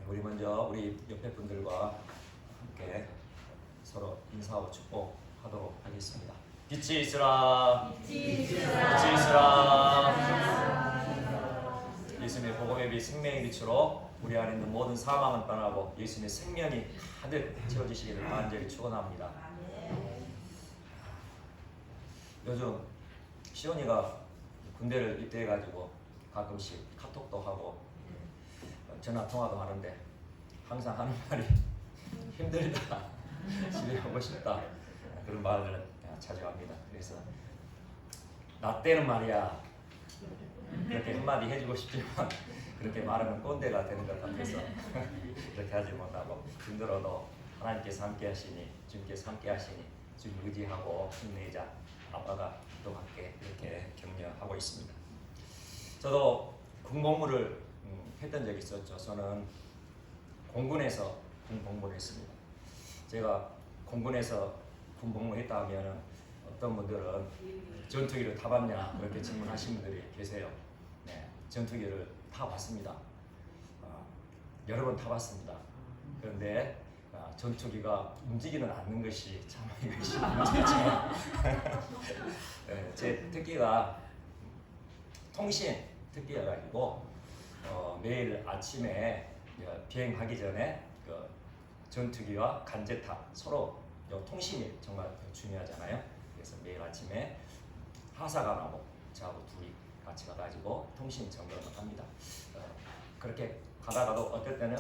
우리 먼저 우리 옆에 분들과 함께 서로 인사하고 축복하도록 하겠습니다. 빛이 있으라. 빛이 있으라. 예수님의 복음의 빛, 생명의 빛으로 우리 안에 있는 모든 사망은 떠나고 예수님의 생명이 가득 채워지시기를 간절히 축원합니다. 요즘 시온이가 군대를 입대해가지고 가끔씩 카톡도 하고 전화 통화도 하는데 항상 하는 말이 힘들다, 집에 가고 싶다, 그런 말을 자주 합니다. 그래서 나 때는 말이야 그렇게 한마디 해주고 싶지만 그렇게 말하면 꼰대가 되는 것 같아서 그렇게 하지 못하고, 힘들어도 하나님께서 함께 하시니, 주님께서 함께 하시니 주님 의지하고 힘내자, 아빠가 기도할게, 이렇게 격려하고 있습니다. 저도 군복무를 했던 적이 있었죠. 저는 공군에서 군복무를 했습니다. 제가 공군에서 군복무했다 하면 어떤 분들은 전투기를 타봤냐 그렇게 질문하시는 분들이 계세요. 네, 전투기를 타봤습니다. 여러 번 타봤습니다. 그런데 전투기가 움직이는 않는 것이 참 이것이 문제죠. 네, 제 특기가 통신 특기여가지고 매일 아침에 비행하기 전에 그 전투기와 간제탑 서로 통신이 정말 중요하잖아요. 그래서 매일 아침에 하사관하고 저하고 둘이 같이 가가지고 통신 점검을 합니다. 그렇게 가다가도 어떨 때는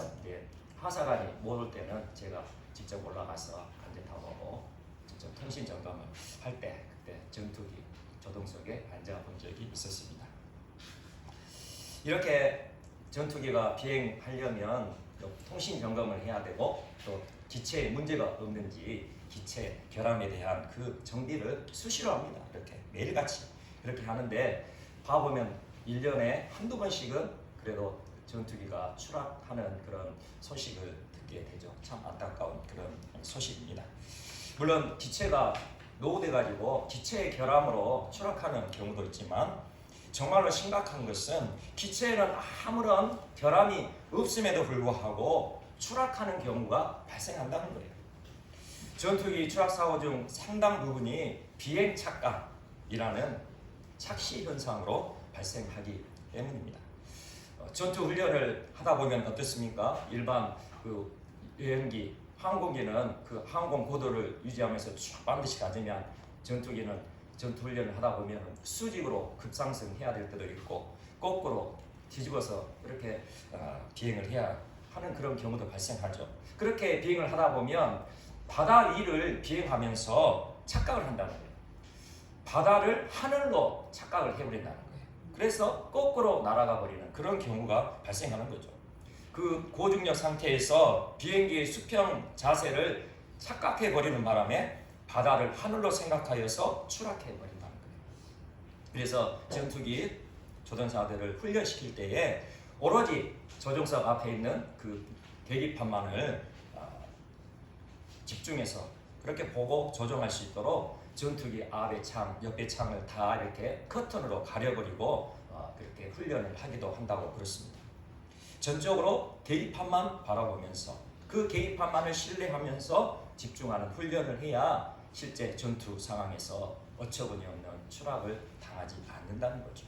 하사관이 못 올 때는 제가 직접 올라가서 간제탑하고 직접 통신 점검을 할 때 그때 전투기 조종석에 앉아본 적이 있었습니다. 이렇게 전투기가 비행하려면 통신 점검을 해야 되고, 또 기체에 문제가 없는지 기체 결함에 대한 그 정비를 수시로 합니다. 이렇게 매일같이 그렇게 하는데, 봐보면 1년에 한두 번씩은 그래도 전투기가 추락하는 그런 소식을 듣게 되죠. 참 안타까운 그런 소식입니다. 물론 기체가 노후돼가지고 기체의 결함으로 추락하는 경우도 있지만, 정말로 심각한 것은 기체에는 아무런 결함이 없음에도 불구하고 추락하는 경우가 발생한다는 거예요. 전투기 추락 사고 중 상당 부분이 비행 착각이라는 착시 현상으로 발생하기 때문입니다. 전투 훈련을 하다 보면 어떻습니까? 일반 그 여행기, 항공기는 그 항공 고도를 유지하면서 쭉 반드시 가지만, 전투기는 전투 훈련을 하다 보면 수직으로 급상승해야 될 때도 있고 거꾸로 뒤집어서 이렇게 비행을 해야 하는 그런 경우도 발생하죠. 그렇게 비행을 하다 보면 바다 위를 비행하면서 착각을 한다는 거예요. 바다를 하늘로 착각을 해버린다는 거예요. 그래서 거꾸로 날아가 버리는 그런 경우가 발생하는 거죠. 그 고중력 상태에서 비행기의 수평 자세를 착각해 버리는 바람에 바다를 하늘로 생각하여서 추락해 버린다는 거예요. 그래서 전투기 조종사들을 훈련시킬 때에 오로지 조종석 앞에 있는 그 계기판만을 집중해서 그렇게 보고 조종할 수 있도록 전투기 앞의 창, 옆의 창을 다 이렇게 커튼으로 가려버리고 그렇게 훈련을 하기도 한다고 그렇습니다. 전적으로 계기판만 바라보면서 그 계기판만을 신뢰하면서 집중하는 훈련을 해야 실제 전투 상황에서 어처구니 없는 추락을 당하지 않는다는 거죠.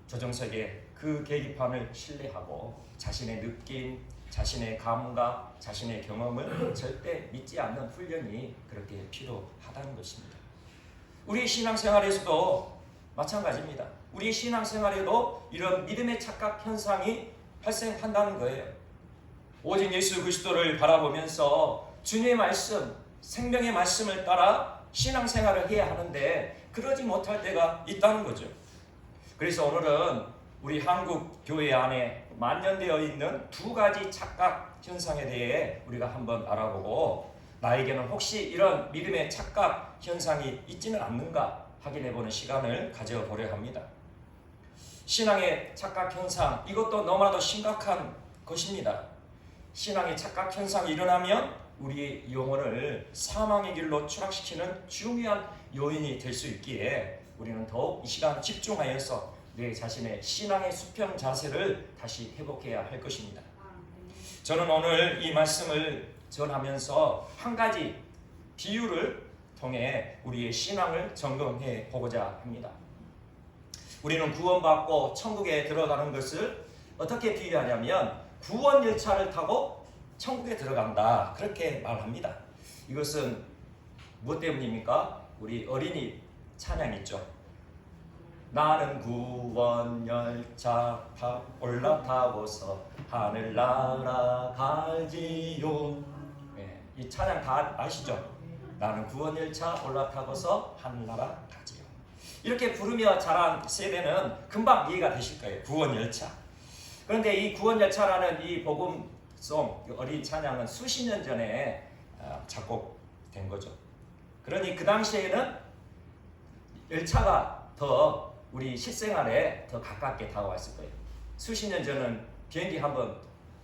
조종석에 그 계기판을 신뢰하고 자신의 느낌, 자신의 감각, 자신의 경험을 절대 믿지 않는 훈련이 그렇게 필요하다는 것입니다. 우리 신앙생활에서도 마찬가지입니다. 우리 신앙생활에도 이런 믿음의 착각 현상이 발생한다는 거예요. 오직 예수 그리스도를 바라보면서 주님의 말씀, 생명의 말씀을 따라 신앙생활을 해야 하는데 그러지 못할 때가 있다는 거죠. 그래서 오늘은 우리 한국 교회 안에 만연되어 있는 두 가지 착각 현상에 대해 우리가 한번 알아보고, 나에게는 혹시 이런 믿음의 착각 현상이 있지는 않는가 확인해보는 시간을 가져보려 합니다. 신앙의 착각 현상, 이것도 너무나도 심각한 것입니다. 신앙의 착각 현상이 일어나면 우리의 영혼을 사망의 길로 추락시키는 중요한 요인이 될 수 있기에 우리는 더욱 이 시간 집중하여서 내 자신의 신앙의 수평 자세를 다시 회복해야 할 것입니다. 저는 오늘 이 말씀을 전하면서 한 가지 비유를 통해 우리의 신앙을 점검해 보고자 합니다. 우리는 구원받고 천국에 들어가는 것을 어떻게 비유하냐면 구원 열차를 타고 천국에 들어간다, 그렇게 말합니다. 이것은 무엇 때문입니까? 우리 어린이 찬양 있죠. 나는 구원 열차 올라타고서 하늘 날아가지요. 네, 이 찬양 다 아시죠? 나는 구원 열차 올라타고서 하늘 날아가지요. 이렇게 부르며 자란 세대는 금방 이해가 되실 거예요. 구원 열차. 그런데 이 구원 열차라는 이 복음송 어린 찬양은 수십 년 전에 작곡된 거죠. 그러니 그 당시에는 열차가 더 우리 실생활에 더 가깝게 다가왔을 거예요. 수십 년 전은 비행기 한번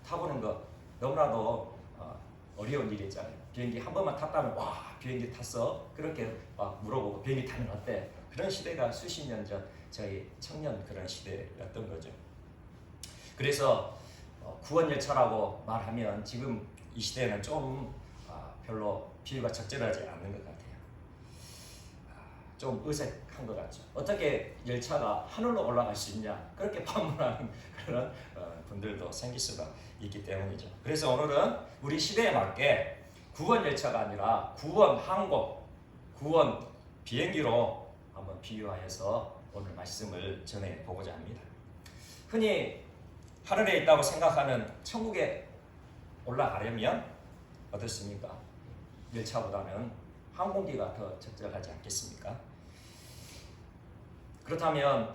타보는 거 너무나도 어려운 일이었잖아요. 비행기 한 번만 탔다면 와, 비행기 탔어? 그렇게 막 물어보고 비행기 타면 어때? 그런 시대가 수십 년 전 저희 청년 그런 시대였던 거죠. 그래서 구원 열차라고 말하면 지금 이 시대는 좀 별로 비유가 적절하지 않는 것 같아요. 좀 어색한 것 같죠. 어떻게 열차가 하늘로 올라갈 수 있냐, 그렇게 반문하는 그런 분들도 생길 수가 있기 때문이죠. 그래서 오늘은 우리 시대에 맞게 구원 열차가 아니라 구원 항공, 구원 비행기로 한번 비유하여서 오늘 말씀을 전해 보고자 합니다. 흔히 하늘에 있다고 생각하는 천국에 올라가려면 어떻습니까? 열차보다는 항공기가 더 적절하지 않겠습니까? 그렇다면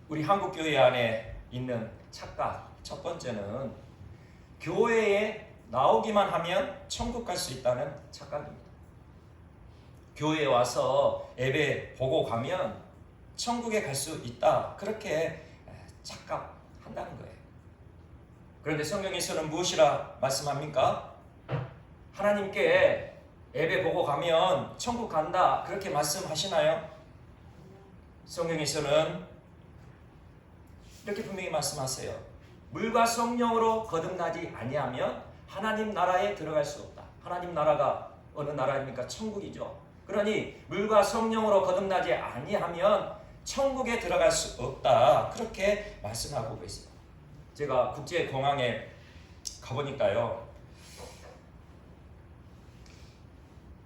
우리 한국교회 안에 있는 착각, 첫 번째는 교회에 나오기만 하면 천국 갈 수 있다는 착각입니다. 교회에 와서 예배 보고 가면 천국에 갈 수 있다, 그렇게 착각한다는 거예요. 그런데 성경에서는 무엇이라 말씀합니까? 하나님께 예배 보고 가면 천국 간다, 그렇게 말씀하시나요? 성경에서는 이렇게 분명히 말씀하세요. 물과 성령으로 거듭나지 아니하면 하나님 나라에 들어갈 수 없다. 하나님 나라가 어느 나라입니까? 천국이죠. 그러니 물과 성령으로 거듭나지 아니하면 천국에 들어갈 수 없다, 그렇게 말씀하고 있어요. 제가 국제공항에 가보니까요,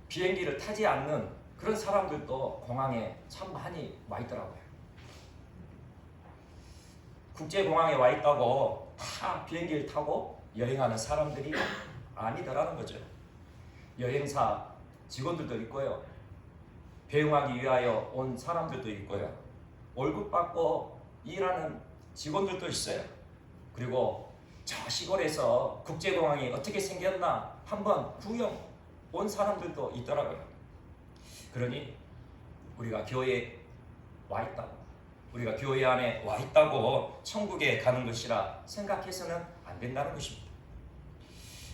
비행기를 타지 않는 그런 사람들도 공항에 참 많이 와 있더라고요. 국제공항에 와 있다고 다 비행기를 타고 여행하는 사람들이 아니더라는 거죠. 여행사 직원들도 있고요, 배웅하기 위하여 온 사람들도 있고요, 월급 받고 일하는 직원들도 있어요. 그리고 저 시골에서 국제공항이 어떻게 생겼나 한번 구경 온 사람들도 있더라고요. 그러니 우리가 교회에 와 있다고, 우리가 교회 안에 와 있다고 천국에 가는 것이라 생각해서는 안 된다는 것입니다.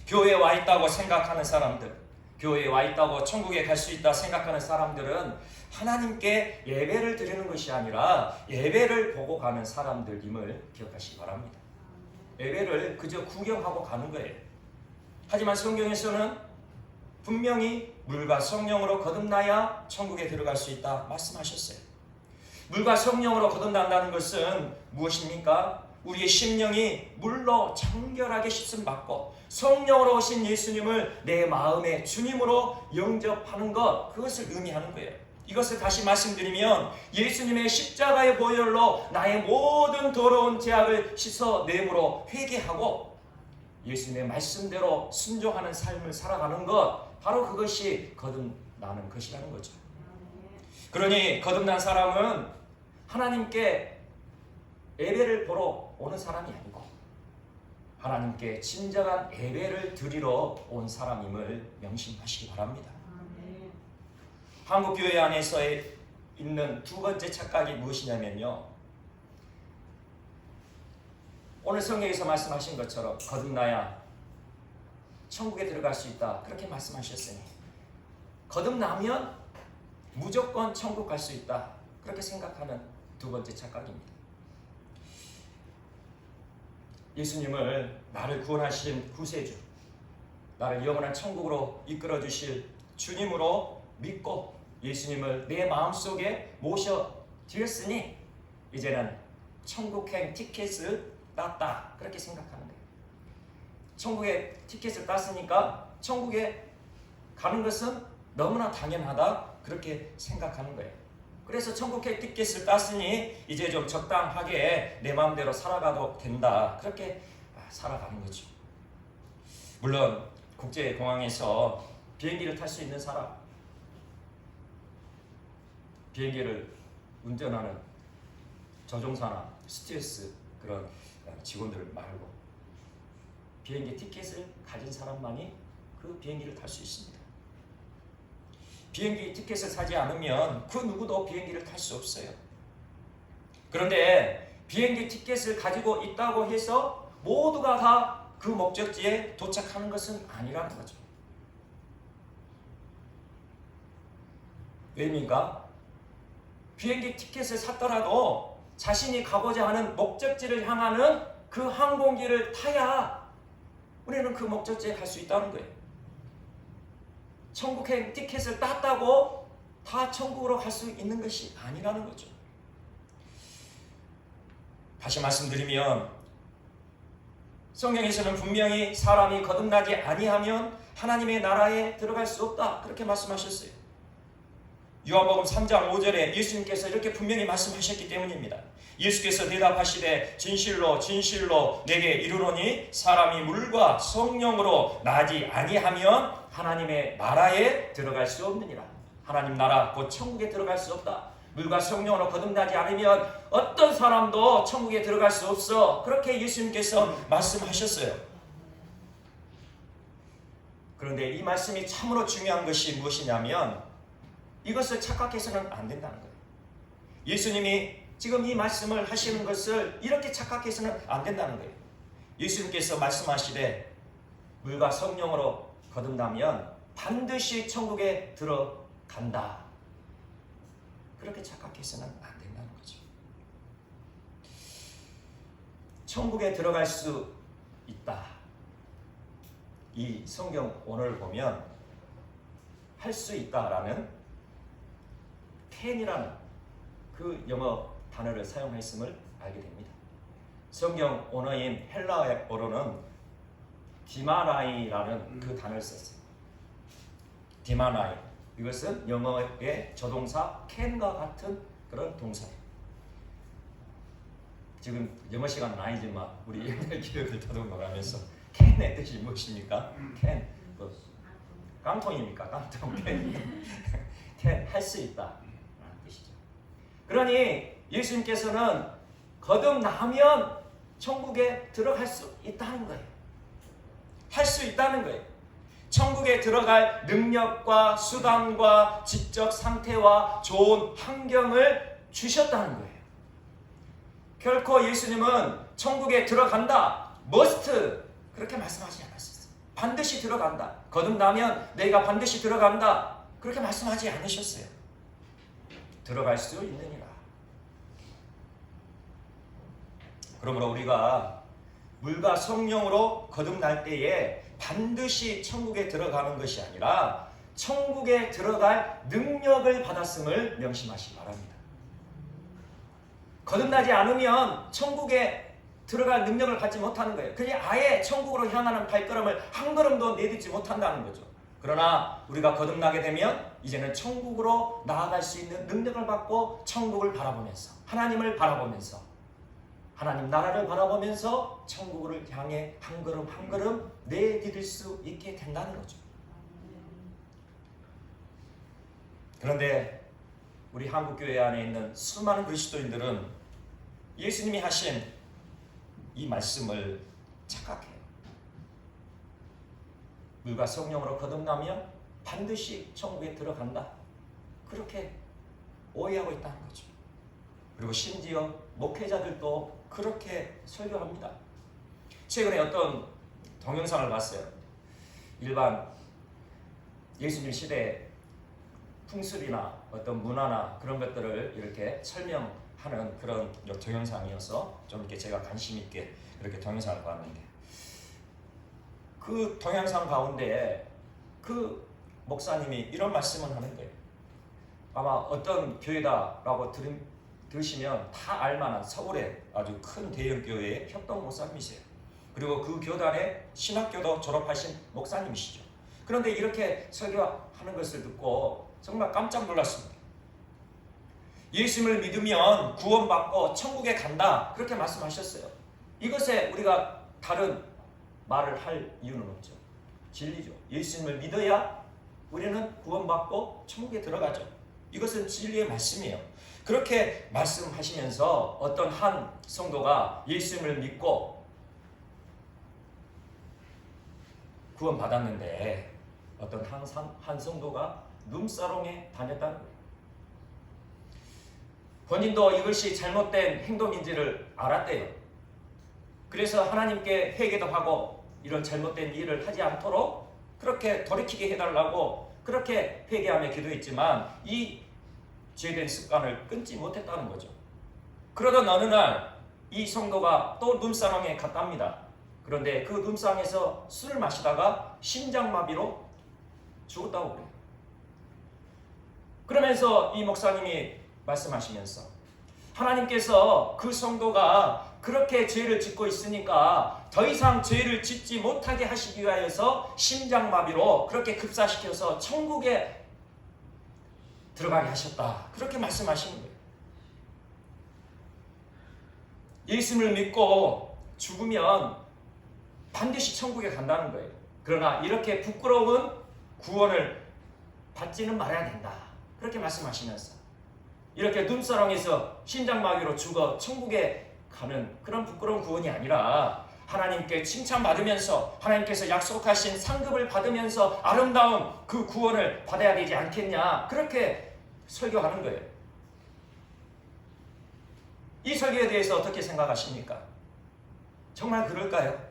교회에 와 있다고 생각하는 사람들, 교회에 와 있다고 천국에 갈 수 있다 생각하는 사람들은 하나님께 예배를 드리는 것이 아니라 예배를 보고 가는 사람들임을 기억하시기 바랍니다. 예배를 그저 구경하고 가는 거예요. 하지만 성경에서는 분명히 물과 성령으로 거듭나야 천국에 들어갈 수 있다 말씀하셨어요. 물과 성령으로 거듭난다는 것은 무엇입니까? 우리의 심령이 물로 정결하게 씻음 받고 성령으로 오신 예수님을 내 마음의 주님으로 영접하는 것, 그것을 의미하는 거예요. 이것을 다시 말씀드리면 예수님의 십자가의 보혈로 나의 모든 더러운 죄악을 씻어내므로 회개하고 예수님의 말씀대로 순종하는 삶을 살아가는 것, 바로 그것이 거듭나는 것이라는 거죠. 그러니 거듭난 사람은 하나님께 예배를 보러 오는 사람이 아니고 하나님께 진정한 예배를 드리러 온 사람임을 명심하시기 바랍니다. 한국교회 안에서 있는 두 번째 착각이 무엇이냐면요, 오늘 성경에서 말씀하신 것처럼 거듭나야 천국에 들어갈 수 있다, 그렇게 말씀하셨으니 거듭나면 무조건 천국 갈 수 있다, 그렇게 생각하는 두 번째 착각입니다. 예수님을 나를 구원하신 구세주, 나를 영원한 천국으로 이끌어 주실 주님으로 믿고 예수님을 내 마음속에 모셔드렸으니 이제는 천국행 티켓을 땄다, 그렇게 생각하는 거예요. 천국의 티켓을 땄으니까 천국에 가는 것은 너무나 당연하다, 그렇게 생각하는 거예요. 그래서 천국의 티켓을 땄으니 이제 좀 적당하게 내 마음대로 살아가도 된다, 그렇게 살아가는 거죠. 물론 국제공항에서 비행기를 탈 수 있는 사람, 비행기를 운전하는 조종사나 스튜어디스 그런 직원들 말고 비행기 티켓을 가진 사람만이 그 비행기를 탈 수 있습니다. 비행기 티켓을 사지 않으면 그 누구도 비행기를 탈 수 없어요. 그런데 비행기 티켓을 가지고 있다고 해서 모두가 다 그 목적지에 도착하는 것은 아니라는 거죠. 왜입니까? 비행기 티켓을 샀더라도 자신이 가고자 하는 목적지를 향하는 그 항공기를 타야 우리는 그 목적지에 갈 수 있다는 거예요. 천국행 티켓을 땄다고 다 천국으로 갈 수 있는 것이 아니라는 거죠. 다시 말씀드리면 성경에서는 분명히 사람이 거듭나지 아니하면 하나님의 나라에 들어갈 수 없다, 그렇게 말씀하셨어요. 요한복음 3장 5절에 예수님께서 이렇게 분명히 말씀하셨기 때문입니다. 예수께서 대답하시되 진실로 진실로 내게 이르노니 사람이 물과 성령으로 나지 아니하면 하나님의 나라에 들어갈 수 없느니라. 하나님 나라 곧 천국에 들어갈 수 없다. 물과 성령으로 거듭나지 않으면 어떤 사람도 천국에 들어갈 수 없어, 그렇게 예수님께서 말씀하셨어요. 그런데 이 말씀이 참으로 중요한 것이 무엇이냐면 이것을 착각해서는 안 된다는 거예요. 예수님이 지금 이 말씀을 하시는 것을 이렇게 착각해서는 안 된다는 거예요. 예수님께서 말씀하시되 물과 성령으로 거듭나면 반드시 천국에 들어간다, 그렇게 착각해서는 안 된다는 거죠. 천국에 들어갈 수 있다, 이 성경 오늘 보면 할 수 있다라는 can이라는 그 영어 단어를 사용했음을 알게 됩니다. 성경 언어인 헬라어로는 디마나이라는 그 단어를 썼어요. 디마나이, 이것은 영어의 조동사 can과 같은 그런 동사예요. 지금 영어 시간은 아니지만 우리 옛날 기록을 더듬어가면서 can의 뜻이 무엇입니까? can, 깡통입니까? 깡통. can, 할 수 있다. 그러니 예수님께서는 거듭나면 천국에 들어갈 수 있다는 거예요. 할 수 있다는 거예요. 천국에 들어갈 능력과 수단과 지적 상태와 좋은 환경을 주셨다는 거예요. 결코 예수님은 천국에 들어간다, must, 그렇게 말씀하지 않았어요. 반드시 들어간다, 거듭나면 내가 반드시 들어간다, 그렇게 말씀하지 않으셨어요. 들어갈 수 있느니라. 그러므로 우리가 물과 성령으로 거듭날 때에 반드시 천국에 들어가는 것이 아니라 천국에 들어갈 능력을 받았음을 명심하시기 바랍니다. 거듭나지 않으면 천국에 들어갈 능력을 받지 못하는 거예요. 그냥 아예 천국으로 향하는 발걸음을 한 걸음도 내딛지 못한다는 거죠. 그러나 우리가 거듭나게 되면 이제는 천국으로 나아갈 수 있는 능력을 받고 천국을 바라보면서, 하나님을 바라보면서, 하나님 나라를 바라보면서 천국을 향해 한 걸음 한 걸음 내디딜 수 있게 된다는 거죠. 그런데 우리 한국교회 안에 있는 수많은 그리스도인들은 예수님이 하신 이 말씀을 착각해요. 물과 성령으로 거듭나면 반드시 천국에 들어간다, 그렇게 오해하고 있다는 거죠. 그리고 심지어 목회자들도 그렇게 설교합니다. 최근에 어떤 동영상을 봤어요. 일반 예수님 시대의 풍습이나 어떤 문화나 그런 것들을 이렇게 설명하는 그런 동영상이어서 좀 이렇게 제가 관심 있게 이렇게 동영상을 봤는데 그 동영상 가운데 그 목사님이 이런 말씀을 하는 거예요. 아마 어떤 교회다라고 들으시면 다 알만한 서울의 아주 큰 대형 교회의 협동 목사님이세요. 그리고 그 교단의 신학교도 졸업하신 목사님이시죠. 그런데 이렇게 설교하는 것을 듣고 정말 깜짝 놀랐습니다. 예수님을 믿으면 구원받고 천국에 간다, 그렇게 말씀하셨어요. 이것에 우리가 다른 말을 할 이유는 없죠. 진리죠. 예수님을 믿어야 우리는 구원받고 천국에 들어가죠. 이것은 진리의 말씀이에요. 그렇게 말씀하시면서 어떤 한 성도가 예수님을 믿고 구원받았는데 어떤 한 성도가 룸사롱에 다녔다는 거예요. 본인도 이것이 잘못된 행동인지를 알았대요. 그래서 하나님께 회개도 하고 이런 잘못된 일을 하지 않도록 그렇게 돌이키게 해달라고 그렇게 회개하며 기도했지만 이 죄된 습관을 끊지 못했다는 거죠. 그러던 어느 날 이 성도가 또 룸사롱에 갔답니다. 그런데 그 룸사롱에서 술을 마시다가 심장마비로 죽었다고 그래요. 그러면서 이 목사님이 말씀하시면서 하나님께서 그 성도가 그렇게 죄를 짓고 있으니까 더 이상 죄를 짓지 못하게 하시기 위하여서 심장마비로 그렇게 급사시켜서 천국에 들어가게 하셨다, 그렇게 말씀하시는 거예요. 예수님을 믿고 죽으면 반드시 천국에 간다는 거예요. 그러나 이렇게 부끄러운 구원을 받지는 말아야 된다, 그렇게 말씀하시면서 이렇게 눈사랑에서 심장마비로 죽어 천국에 가는 그런 부끄러운 구원이 아니라 하나님께 칭찬받으면서 하나님께서 약속하신 상급을 받으면서 아름다운 그 구원을 받아야 되지 않겠냐, 그렇게 설교하는 거예요. 이 설교에 대해서 어떻게 생각하십니까? 정말 그럴까요?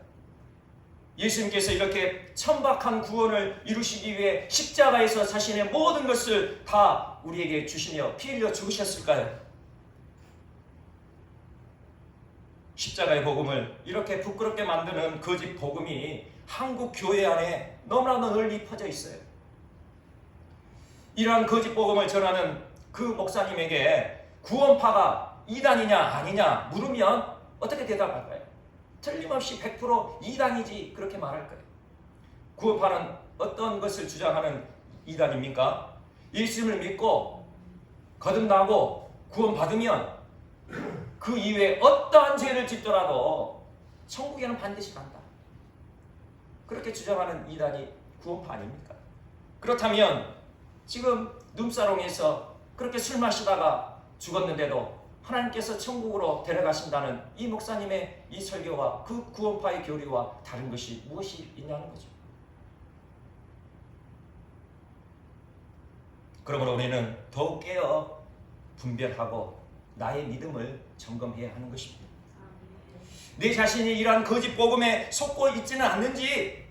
예수님께서 이렇게 천박한 구원을 이루시기 위해 십자가에서 자신의 모든 것을 다 우리에게 주시며 피 흘려 죽으셨을까요? 십자가의 복음을 이렇게 부끄럽게 만드는 거짓 복음이 한국 교회 안에 너무나 널리 퍼져 있어요. 이러한 거짓 복음을 전하는 그 목사님에게 구원파가 이단이냐 아니냐 물으면 어떻게 대답할까요? 틀림없이 100% 이단이지, 그렇게 말할 거예요. 구원파는 어떤 것을 주장하는 이단입니까? 예수님을 믿고 거듭나고 구원받으면 그 이후에 어떠한 죄를 짓더라도 천국에는 반드시 간다, 그렇게 주장하는 이단이 구원파 아닙니까? 그렇다면 지금 룸사롱에서 그렇게 술 마시다가 죽었는데도 하나님께서 천국으로 데려가신다는 이 목사님의 이 설교와 그 구원파의 교리와 다른 것이 무엇이 있냐는 거죠. 그러므로 우리는 더욱 깨어 분별하고 나의 믿음을 점검해야 하는 것입니다. 내 자신이 이러한 거짓 복음에 속고 있지는 않는지,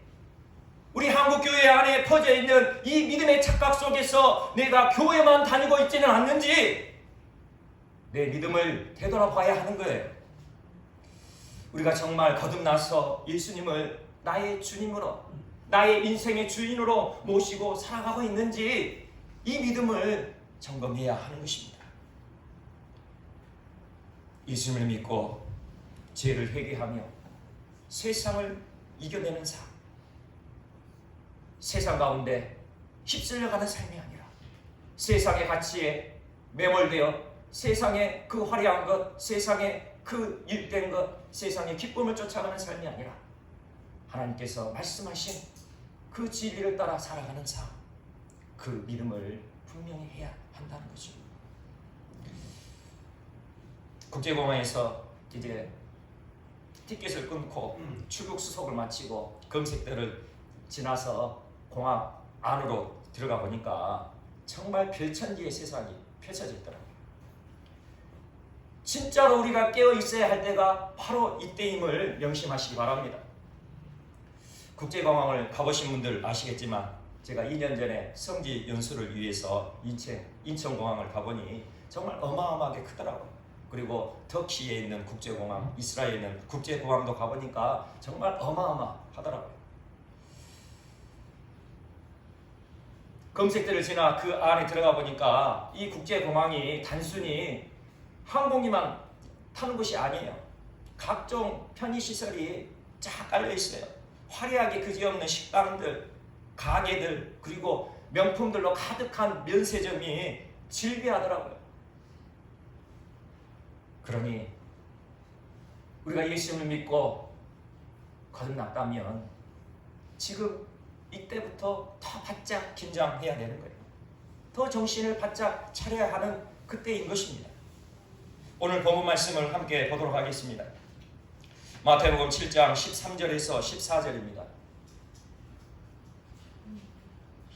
우리 한국교회 안에 퍼져 있는 이 믿음의 착각 속에서 내가 교회만 다니고 있지는 않는지 내 믿음을 되돌아봐야 하는 거예요. 우리가 정말 거듭나서 예수님을 나의 주님으로, 나의 인생의 주인으로 모시고 살아가고 있는지 이 믿음을 점검해야 하는 것입니다. 예수님을 믿고 죄를 회개하며 세상을 이겨내는 삶, 세상 가운데 휩쓸려가는 삶이 아니라 세상의 가치에 매몰되어 세상의 그 화려한 것, 세상의 그 일된 것, 세상의 기쁨을 쫓아가는 삶이 아니라 하나님께서 말씀하신 그 진리를 따라 살아가는 삶, 그 믿음을 분명히 해야 한다는 거죠. 국제공항에서 이제 티켓을 끊고 출국 수속을 마치고 검색대를 지나서 공항 안으로 들어가 보니까 정말 별천지의 세상이 펼쳐져 있더라고요. 진짜로 우리가 깨어 있어야 할 때가 바로 이때임을 명심하시기 바랍니다. 국제공항을 가보신 분들 아시겠지만 제가 2년 전에 성지 연수를 위해서 인천공항을 가보니 정말 어마어마하게 크더라고요. 그리고 터키에 있는 국제공항, 이스라엘에 있는 국제공항도 가보니까 정말 어마어마하더라고요. 검색대를 지나 그 안에 들어가 보니까 이 국제공항이 단순히 항공기만 타는 곳이 아니에요. 각종 편의시설이 쫙 깔려 있어요. 화려하게 그지없는 식당들, 가게들, 그리고 명품들로 가득한 면세점이 즐비하더라고요. 그러니 우리가 예수님을 믿고 거듭났다면 지금 이때부터 더 바짝 긴장해야 되는 거예요. 더 정신을 바짝 차려야 하는 그때인 것입니다. 오늘 본문 말씀을 함께 보도록 하겠습니다. 마태복음 7장 13절에서 14절입니다.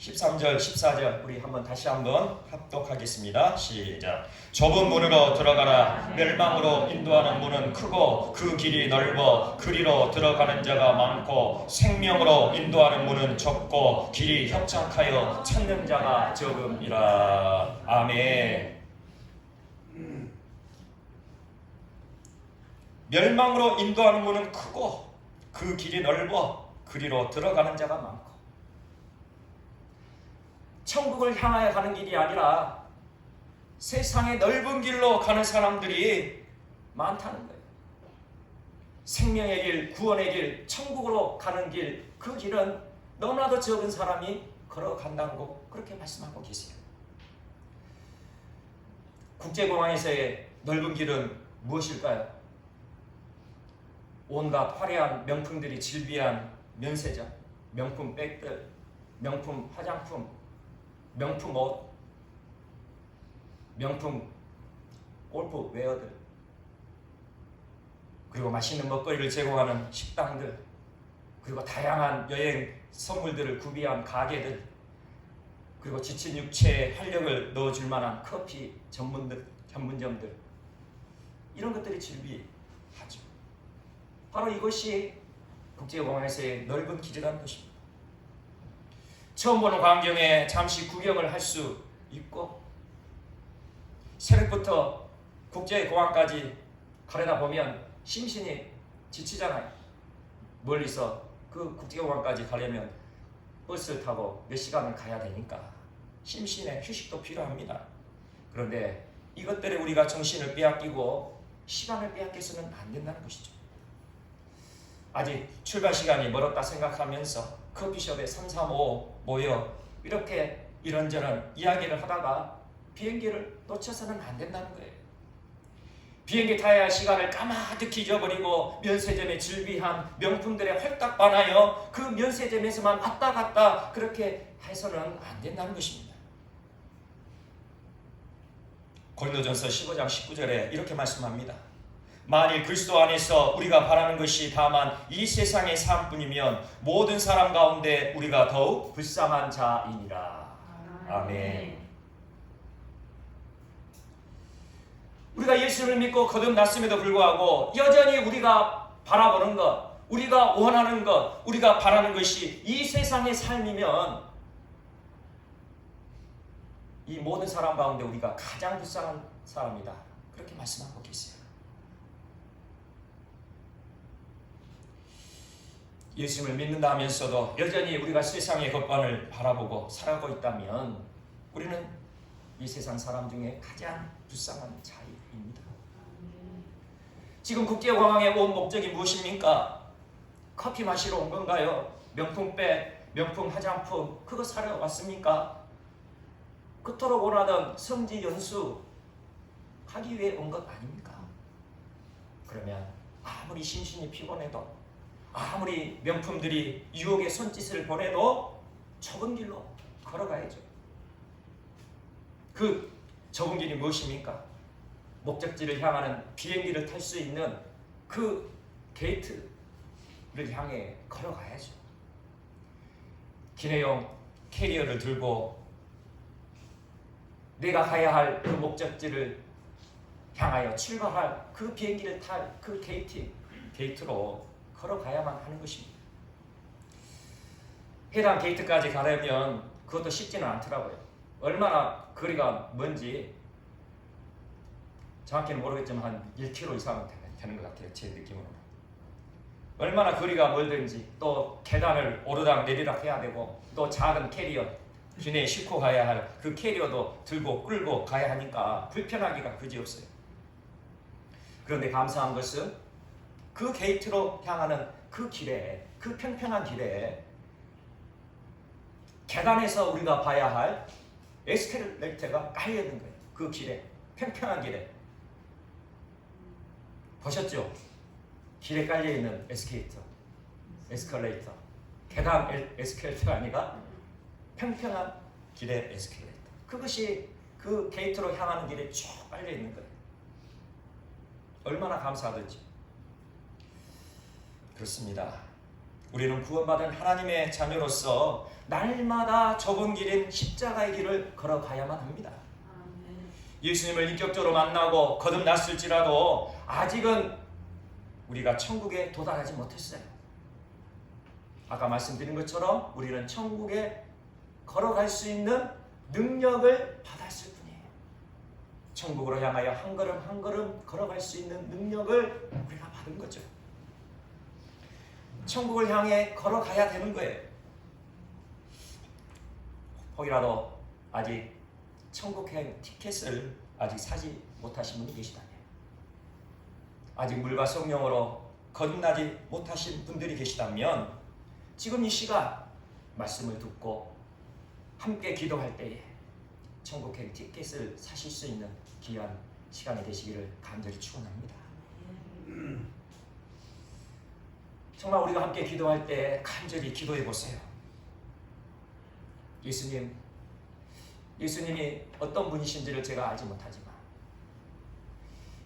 13절, 14절 우리 다시 한번 합독하겠습니다. 시작. 좁은 문으로 들어가라. 멸망으로 인도하는 문은 크고 그 길이 넓어 그리로 들어가는 자가 많고 생명으로 인도하는 문은 좁고 길이 협착하여 찾는 자가 적음이라. 아멘. 멸망으로 인도하는 문은 크고 그 길이 넓어 그리로 들어가는 자가 많고, 천국을 향하여 가는 길이 아니라 세상의 넓은 길로 가는 사람들이 많다는 거예요. 생명의 길, 구원의 길, 천국으로 가는 길, 그 길은 너무나도 적은 사람이 걸어간다고 그렇게 말씀하고 계세요. 국제공항에서의 넓은 길은 무엇일까요? 온갖 화려한 명품들이 즐비한 면세점, 명품 백들, 명품 화장품, 명품 옷, 명품 골프 웨어들, 그리고 맛있는 먹거리를 제공하는 식당들, 그리고 다양한 여행 선물들을 구비한 가게들, 그리고 지친 육체에 활력을 넣어줄 만한 커피 전문점들, 이런 것들이 즐비하죠. 바로 이것이 국제공항에서의 넓은 길이라는 것입니다. 처음 보는 광경에 잠시 구경을 할 수 있고, 새벽부터 국제공항까지 가려다 보면 심신이 지치잖아요. 멀리서 그 국제공항까지 가려면 버스를 타고 몇 시간을 가야 되니까 심신의 휴식도 필요합니다. 그런데 이것들에 우리가 정신을 빼앗기고 시간을 빼앗겨서는 안 된다는 것이죠. 아직 출발 시간이 멀었다 생각하면서 커피숍에 3, 4, 5 모여 이렇게 이런저런 이야기를 하다가 비행기를 놓쳐서는 안 된다는 거예요. 비행기 타야 할 시간을 까마득히 잊어버리고 면세점에 즐비한 명품들에 홀딱 반하여 그 면세점에서만 왔다 갔다 그렇게 해서는 안 된다는 것입니다. 고린도전서 15장 19절에 이렇게 말씀합니다. 만일 그리스도 안에서 우리가 바라는 것이 다만 이 세상의 삶뿐이면 모든 사람 가운데 우리가 더욱 불쌍한 자이니라. 아멘. 우리가 예수를 믿고 거듭났음에도 불구하고 여전히 우리가 바라보는 것, 우리가 원하는 것, 우리가 바라는 것이 이 세상의 삶이면 이 모든 사람 가운데 우리가 가장 불쌍한 사람이다. 그렇게 말씀하고 계세요. 예수님을 믿는다 하면서도 여전히 우리가 세상의 것만을 바라보고 살아가고 있다면 우리는 이 세상 사람 중에 가장 불쌍한 자입니다. 지금 국제공항에 온 목적이 무엇입니까? 커피 마시러 온 건가요? 명품백, 명품 화장품 그거 사러 왔습니까? 그토록 원하던 성지 연수 하기 위해 온 것 아닙니까? 그러면 아무리 심신이 피곤해도, 아무리 명품들이 유혹의 손짓을 보내도 좁은 길로 걸어가야죠. 그 좁은 길이 무엇입니까? 목적지를 향하는 비행기를 탈 수 있는 그 게이트를 향해 걸어가야죠. 기내용 캐리어를 들고 내가 가야 할 그 목적지를 향하여 출발할 그 비행기를 탈 그 게이트로 걸어가야만 하는 것입니다. 해당 게이트까지 가려면 그것도 쉽지는 않더라고요. 얼마나 거리가 먼지 정확히는 모르겠지만 한 1km 이상은 되는 것 같아요. 제 느낌으로. 얼마나 거리가 멀든지 또 계단을 오르락 내리락 해야 되고 또 작은 캐리어 기내에 싣고 가야 할 그 캐리어도 들고 끌고 가야 하니까 불편하기가 그지없어요. 그런데 감사한 것은 그 게이트로 향하는 그 길에, 그 평평한 길에 계단에서 우리가 봐야 할 에스컬레이터가 깔려 있는 거예요. 그 길에, 평평한 길에. 보셨죠? 길에 깔려 있는 에스컬레이터. 계단 에스컬레이터가 아니라 평평한 길의 에스컬레이터. 그것이 그 게이트로 향하는 길에 쭉 깔려 있는 거예요. 얼마나 감사하든지. 그렇습니다. 우리는 구원받은 하나님의 자녀로서 날마다 좁은 길인 십자가의 길을 걸어가야만 합니다. 예수님을 인격적으로 만나고 거듭났을지라도 아직은 우리가 천국에 도달하지 못했어요. 아까 말씀드린 것처럼 우리는 천국에 걸어갈 수 있는 능력을 받았을 뿐이에요. 천국으로 향하여 한 걸음 한 걸음 걸어갈 수 있는 능력을 우리가 받은 거죠. 천국을 향해 걸어가야 되는 거예요. 혹이라도 아직 천국행 티켓을 아직 사지 못하신 분이 계시다면, 아직 물과 성령으로 거듭나지 못하신 분들이 계시다면 지금 이 시간 말씀을 듣고 함께 기도할 때에 천국행 티켓을 사실 수 있는 귀한 시간이 되시기를 간절히 축원합니다. 정말 우리가 함께 기도할 때 간절히 기도해 보세요. 예수님이 어떤 분이신지를 제가 알지 못하지만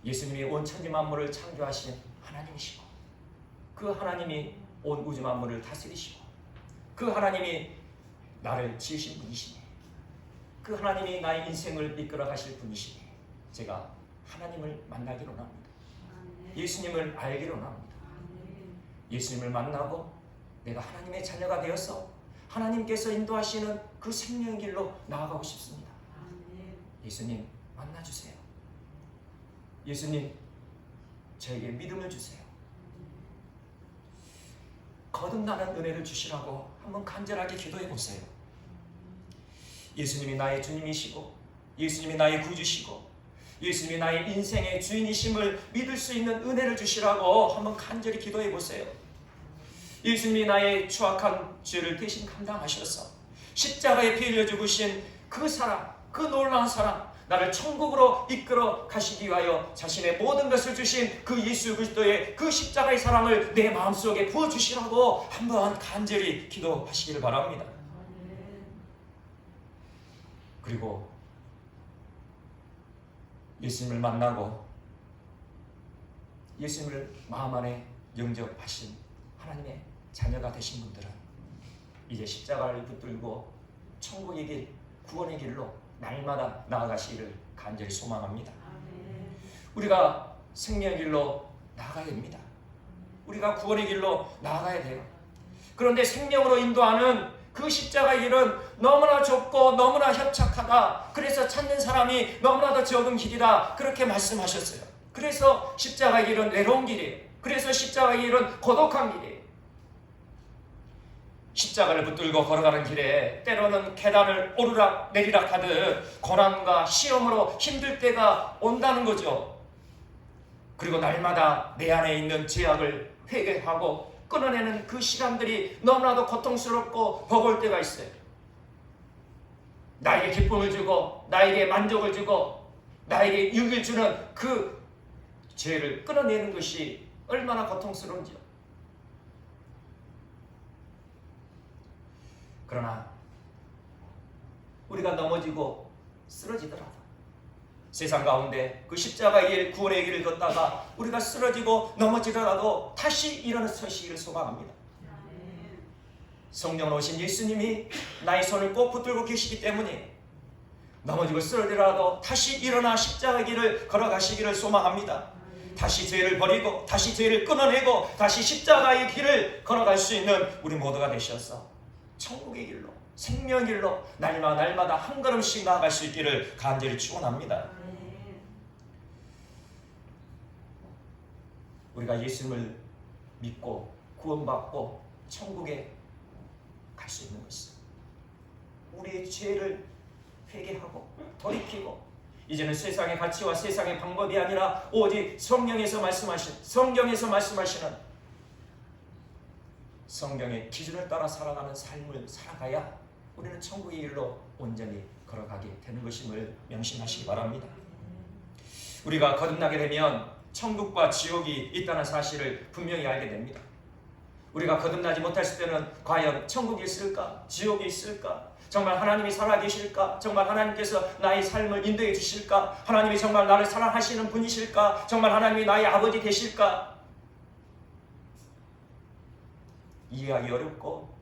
예수님이 온 천지 만물을 창조하신 하나님이시고 그 하나님이 온 우주 만물을 다스리시고 그 하나님이 나를 지으신 분이시니 그 하나님이 나의 인생을 이끌어 가실 분이시니 제가 하나님을 만나기로 합니다. 예수님을 알기로 합니다. 예수님을 만나고 내가 하나님의 자녀가 되어서 하나님께서 인도하시는 그 생명의 길로 나아가고 싶습니다. 예수님 만나주세요. 예수님 저에게 믿음을 주세요. 거듭나는 은혜를 주시라고 한번 간절하게 기도해 보세요. 예수님이 나의 주님이시고 예수님이 나의 구주시고 예수님이 나의 인생의 주인이심을 믿을 수 있는 은혜를 주시라고 한번 간절히 기도해 보세요. 예수님이 나의 추악한 죄를 대신 감당하셔서 십자가에 피 흘려 죽으신 그 사랑, 그 놀라운 사랑, 나를 천국으로 이끌어 가시기 위하여 자신의 모든 것을 주신 그 예수 그리스도의 그 십자가의 사랑을 내 마음속에 부어주시라고 한번 간절히 기도하시기를 바랍니다. 그리고 예수님을 만나고 예수님을 마음 안에 영접하신 하나님의 자녀가 되신 분들은 이제 십자가를 붙들고 천국의 길, 구원의 길로 날마다 나아가시기를 간절히 소망합니다. 우리가 생명의 길로 나아가야 됩니다. 우리가 구원의 길로 나아가야 돼요. 그런데 생명으로 인도하는 그 십자가의 길은 너무나 좁고 너무나 협착하다. 그래서 찾는 사람이 너무나도 적은 길이다. 그렇게 말씀하셨어요. 그래서 십자가의 길은 외로운 길이에요. 그래서 십자가의 길은 고독한 길이에요. 십자가를 붙들고 걸어가는 길에 때로는 계단을 오르락 내리락 하듯 고난과 시험으로 힘들 때가 온다는 거죠. 그리고 날마다 내 안에 있는 죄악을 회개하고 끊어내는 그 시간들이 너무나도 고통스럽고 버거울 때가 있어요. 나에게 기쁨을 주고 나에게 만족을 주고 나에게 유익을 주는 그 죄를 끊어내는 것이 얼마나 고통스러운지요. 그러나 우리가 넘어지고 쓰러지더라도 세상 가운데 그 십자가의 길, 구원의 길을 걷다가 우리가 쓰러지고 넘어지더라도 다시 일어서시기를 소망합니다. 성령으로 오신 예수님이 나의 손을 꼭 붙들고 계시기 때문에 넘어지고 쓰러지더라도 다시 일어나 십자가의 길을 걸어가시기를 소망합니다. 다시 죄를 버리고 다시 죄를 끊어내고 다시 십자가의 길을 걸어갈 수 있는 우리 모두가 되셔서 천국의 길로, 생명의 길로 날마다 한 걸음씩 나아갈 수 있기를 간절히 축원합니다. 우리가 예수님을 믿고 구원받고 천국에 갈 수 있는 것입니다. 우리의 죄를 회개하고 돌이키고 이제는 세상의 가치와 세상의 방법이 아니라 오직 성경에서 말씀하시는 성경의 기준을 따라 살아가는 삶을 살아가야 우리는 천국의 일로 온전히 걸어가게 되는 것임을 명심하시기 바랍니다. 우리가 거듭나게 되면 천국과 지옥이 있다는 사실을 분명히 알게 됩니다. 우리가 거듭나지 못했을 때는 과연 천국이 있을까? 지옥이 있을까? 정말 하나님이 살아계실까? 정말 하나님께서 나의 삶을 인도해 주실까? 하나님이 정말 나를 사랑하시는 분이실까? 정말 하나님이 나의 아버지 되실까? 이해하기 어렵고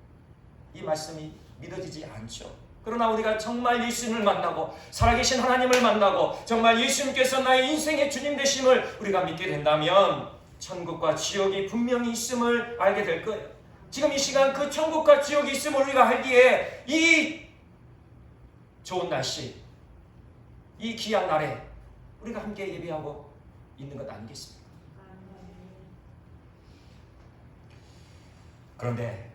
이 말씀이 믿어지지 않죠. 그러나 우리가 정말 예수님을 만나고 살아계신 하나님을 만나고 정말 예수님께서 나의 인생의 주님 되심을 우리가 믿게 된다면 천국과 지옥이 분명히 있음을 알게 될 거예요. 지금 이 시간 그 천국과 지옥이 있음을 우리가 알기에 이 좋은 날씨, 이 귀한 날에 우리가 함께 예배하고 있는 것 아니겠습니까? 그런데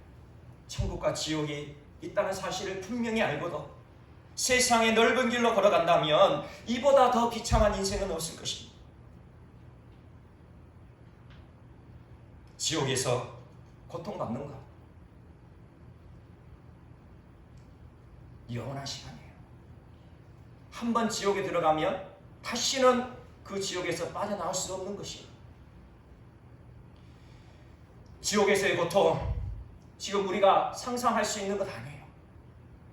천국과 지옥이 있다는 사실을 분명히 알고도 세상의 넓은 길로 걸어간다면 이보다 더 비참한 인생은 없을 것입니다. 지옥에서 고통받는 것 영원한 시간이에요. 한 번 지옥에 들어가면 다시는 그 지옥에서 빠져나올 수 없는 것이에요. 지옥에서의 고통 지금 우리가 상상할 수 있는 것 아니에요.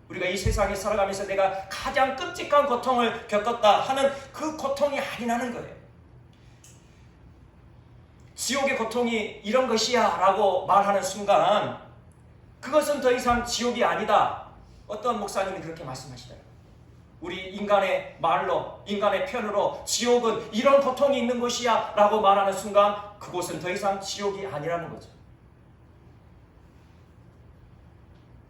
우리가 이 세상에 살아가면서 내가 가장 끔찍한 고통을 겪었다 하는 그 고통이 아니라는 거예요. 지옥의 고통이 이런 것이야 라고 말하는 순간 그것은 더 이상 지옥이 아니다. 어떤 목사님이 그렇게 말씀하시더라고요. 우리 인간의 말로, 인간의 편으로 지옥은 이런 고통이 있는 곳이야 라고 말하는 순간 그곳은 더 이상 지옥이 아니라는 거죠.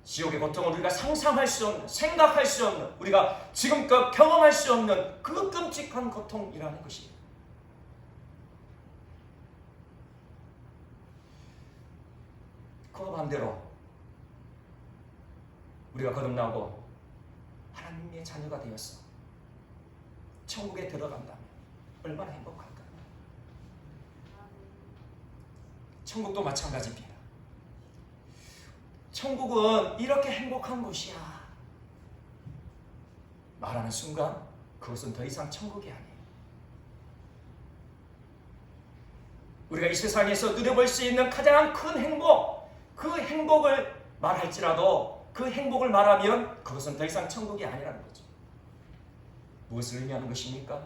지옥의 고통은 우리가 상상할 수 없는, 생각할 수 없는, 우리가 지금껏 경험할 수 없는 그 끔찍한 고통이라는 것이에요. 그와 반대로 우리가 거듭나고 하나님의 자녀가 되었어 천국에 들어간다면 얼마나 행복할까요? 천국도 마찬가지입니다. 천국은 이렇게 행복한 곳이야 말하는 순간 그것은 더 이상 천국이 아니에요. 우리가 이 세상에서 누려볼 수 있는 가장 큰 행복, 그 행복을 말할지라도 그 행복을 말하면 그것은 더 이상 천국이 아니라는 거죠. 무엇을 의미하는 것입니까?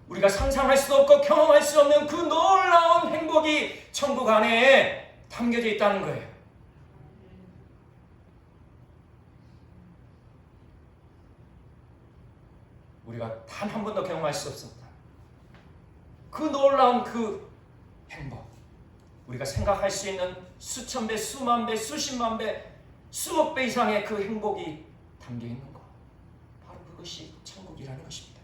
우리가 상상할 수 없고 경험할 수 없는 그 놀라운 행복이 천국 안에 담겨져 있다는 거예요. 우리가 단 한 번도 경험할 수 없었다. 그 놀라운 그 행복, 우리가 생각할 수 있는 수천 배, 수만 배, 수십만 배, 수억 배 이상의 그 행복이 담겨 있는 것, 바로 그것이 천국이라는 것입니다.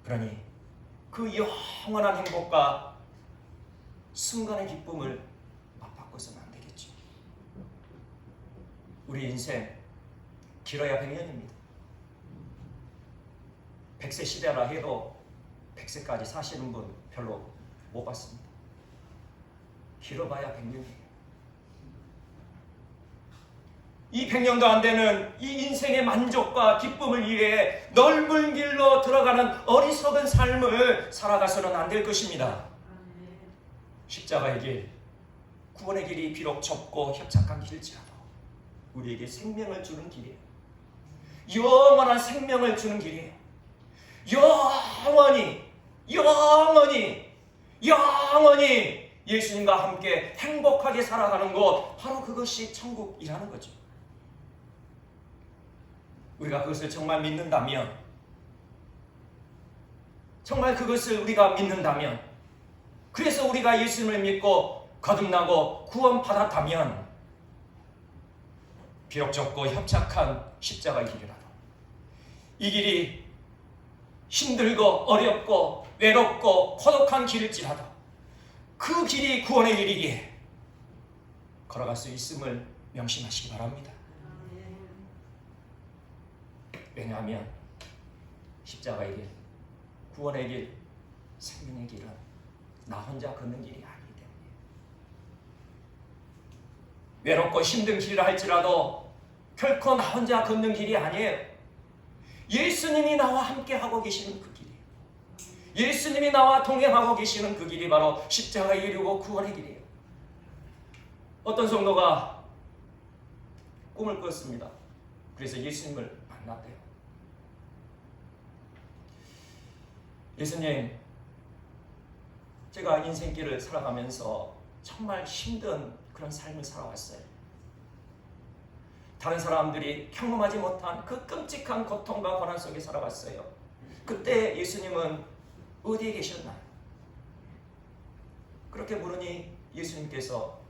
그러니 그 영원한 행복과 순간의 기쁨을 맞바꿔서는 안 되겠죠. 우리 인생 길어야 100년입니다. 100세 시대라 해도 100세까지 사시는 분 별로 못 봤습니다. 길어봐야 100년이에요. 이 100년도 안 되는 이 인생의 만족과 기쁨을 위해 넓은 길로 들어가는 어리석은 삶을 살아가서는 안 될 것입니다. 십자가의 길, 구원의 길이 비록 좁고 협착한 길일지라도 우리에게 생명을 주는 길이에요. 영원한 생명을 주는 길이에요. 영원히 예수님과 함께 행복하게 살아가는 것, 바로 그것이 천국이라는 거죠. 우리가 그것을 정말 믿는다면, 정말 그것을 우리가 믿는다면, 그래서 우리가 예수님을 믿고 거듭나고 구원받았다면 비록 좁고 협착한 십자가의 길이라도 이 길이 힘들고 어렵고 외롭고 고독한 길일지라도 그 길이 구원의 길이기에 걸어갈 수 있음을 명심하시기 바랍니다. 왜냐하면 십자가의 길, 구원의 길, 생명의 길은 나 혼자 걷는 길이 아니기 때문에 외롭고 힘든 길이라 할지라도 결코 나 혼자 걷는 길이 아니에요. 예수님이 나와 함께 하고 계시는 그 길이에요. 예수님이 나와 동행하고 계시는 그 길이 바로 십자가의 길이고 구원의 길이에요. 어떤 성도가 꿈을 꿨습니다. 그래서 예수님을 만났대요. 예수님, 제가 인생길을 살아가면서 정말 힘든 그런 삶을 살아왔어요. 다른 사람들이 경험하지 못한 그 끔찍한 고통과 고난 속에 살아왔어요. 그때 예수님은 어디에 계셨나요? 그렇게 물으니 예수님께서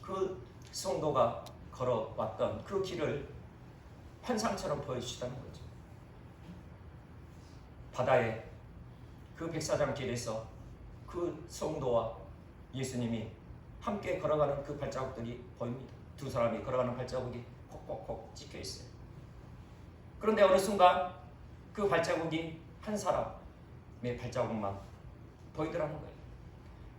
그 성도가 걸어왔던 그 길을 환상처럼 보여주시다는 거죠. 바다에 그 백사장 길에서 그 성도와 예수님이 함께 걸어가는 그 발자국들이 보입니다. 두 사람이 걸어가는 발자국이 콕콕콕 찍혀 있어요. 그런데 어느 순간 그 발자국이 한 사람의 발자국만 보이더라는 거예요.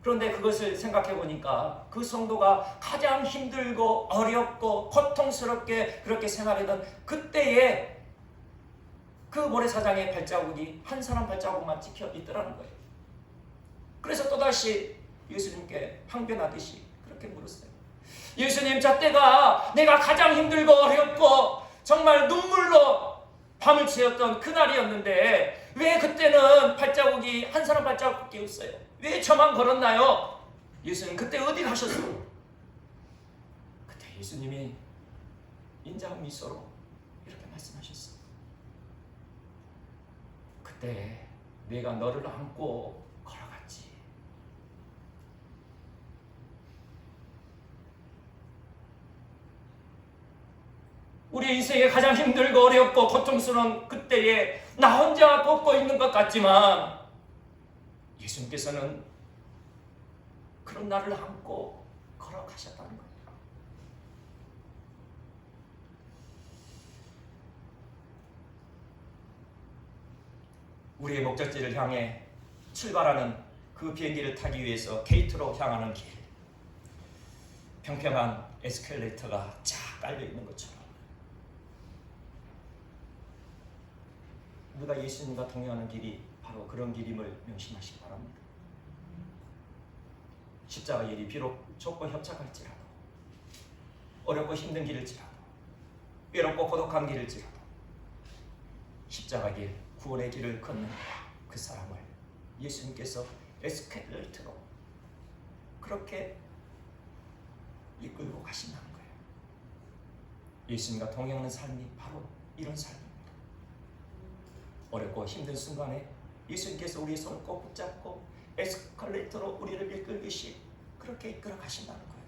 그런데 그것을 생각해 보니까 그 성도가 가장 힘들고 어렵고 고통스럽게 그렇게 생활하던 그때에 그 모래사장의 발자국이 한 사람 발자국만 찍혀 있더라는 거예요. 그래서 또다시 예수님께 항변하듯이 그렇게 물었어요. 예수님, 저 때가 내가 가장 힘들고 어렵고 정말 눈물로 밤을 새웠던 그날이었는데 왜 그때는 발자국이 한 사람 발자국밖에 없어요? 왜 저만 걸었나요? 예수님, 그때 어디 가셨어요? 그때 예수님이 인자한 미소로 이렇게 말씀하셨어요. 그때 내가 너를 안고 걸어갔지. 우리 인생에 가장 힘들고 어렵고 고통스러운 그때에 나 혼자 걷고 있는 것 같지만 예수님께서는 그런 나를 안고 걸어가셨다는 거예요. 우리의 목적지를 향해 출발하는 그 비행기를 타기 위해서 게이트로 향하는 길, 평평한 에스컬레이터가 쫙 깔려 있는 것처럼 우리가 예수님과 동행하는 길이 바로 그런 길임을 명심하시기 바랍니다. 십자가 길이 비록 좁고 협착할지라도, 어렵고 힘든 길일지라도, 외롭고 고독한 길일지라도 십자가 길, 구원의 길을 걷는 그 사람을 예수님께서 에스컬레이터로 그렇게 이끌고 가신다는 거예요. 예수님과 동행하는 삶이 바로 이런 삶입니다. 어렵고 힘든 순간에 예수님께서 우리의 손을 꼭 붙잡고 에스컬레이터로 우리를 이끌듯이 그렇게 이끌어 가신다는 거예요.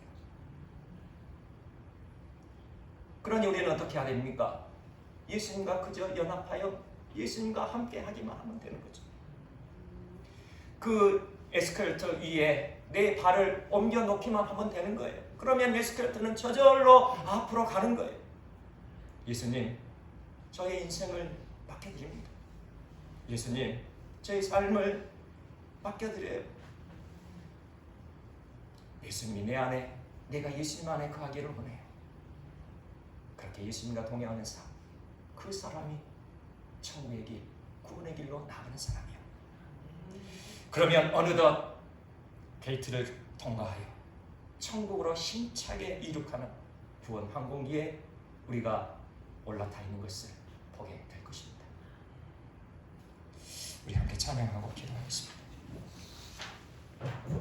그러니 우리는 어떻게 해야 됩니까? 예수님과 그저 연합하여 예수님과 함께 하기만 하면 되는 거죠. 그 에스컬레이터 위에 내 발을 옮겨 놓기만 하면 되는 거예요. 그러면 에스컬레이터는 저절로 앞으로 가는 거예요. 예수님, 저의 인생을 맡겨드립니다. 예수님, 저의 삶을 맡겨드려요. 예수님이 내 안에, 내가 예수님 안에 거하기를 원해요. 그렇게 예수님과 동행하는 삶, 그 사람이 천국의 길, 구원의 길로 나가는 사람이요. 그러면 어느덧 게이트를 통과하여 천국으로 힘차게 이륙하는 구원 항공기에 우리가 올라타 있는 것을 보게 될 것입니다. 우리 함께 찬양하고 기도하겠습니다.